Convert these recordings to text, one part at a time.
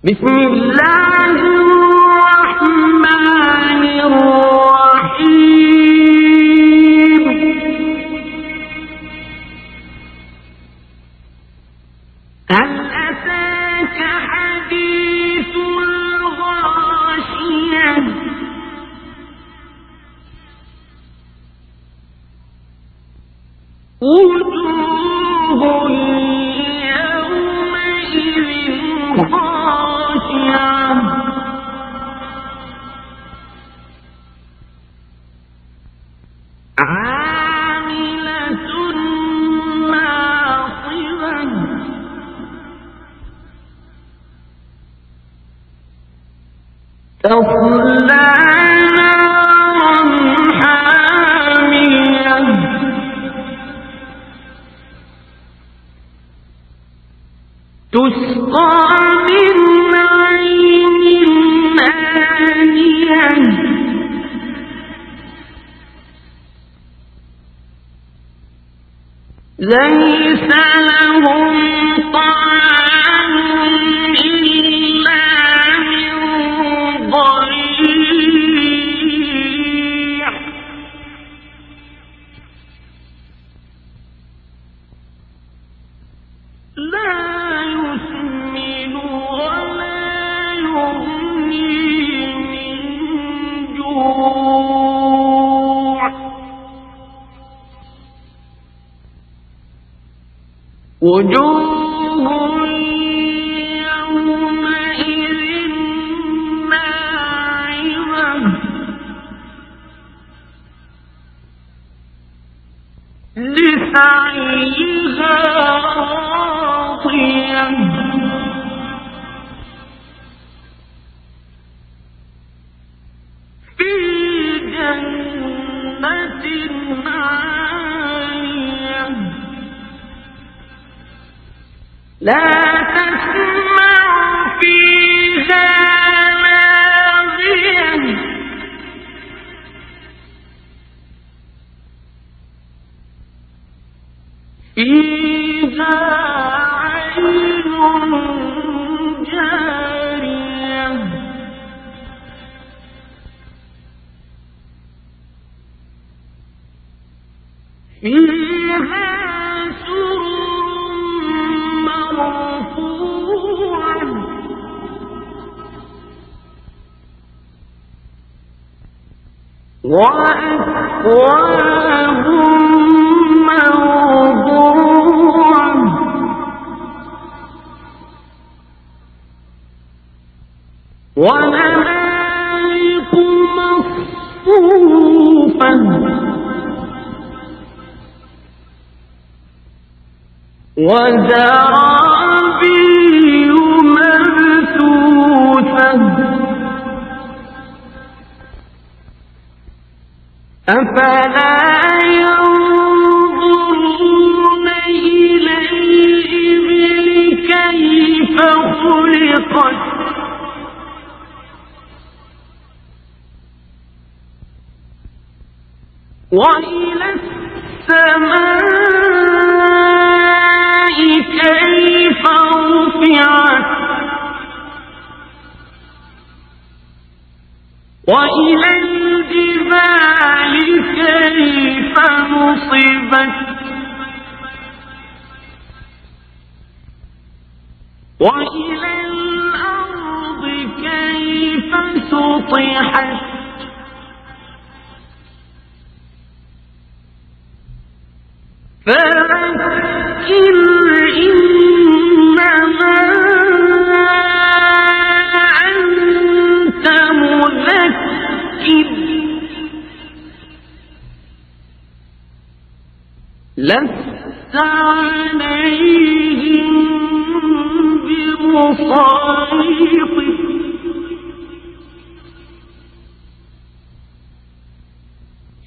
بسم الله الرحمن الرحيم. هل أتاك حديث الغاشية وجوه يومئذ خاشعة عاملة ناصبة تصلى نارا حامية تسقى من عين آنية ليس لهم طعام إلا من ضريع لا يسمن ولا يغني من جوع وجوه يومئذ ناعمة لسعيها راضية في جنة عالية لا تسمع فيها لاغية فيها عين جارية فيها سرر مرفوعة وأكواب موضوعة ونمارق مصفوفة وزرابي مبثوثة أفلا ينظرون إلى الإبل كيف خلقت وإلى السماء كيف رفعت وإلى الجبال كيف نصبت وإلى الأرض كيف سطحت فذكر إنما أنت مذكر لست عليهم بمسيطر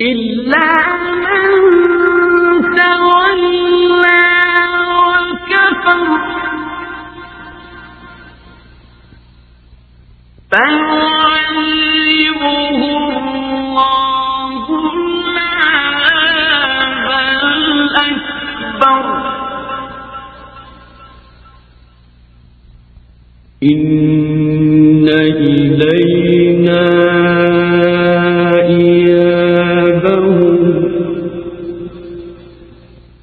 إلا من تولى وكفر فيعذبه الله العذاب الأكبر إن إلينا إيابهم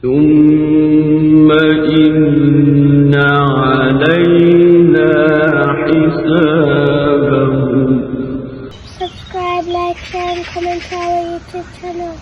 ثم إن علينا حسابهم. Subscribe, like, share, and comment to our YouTube channel.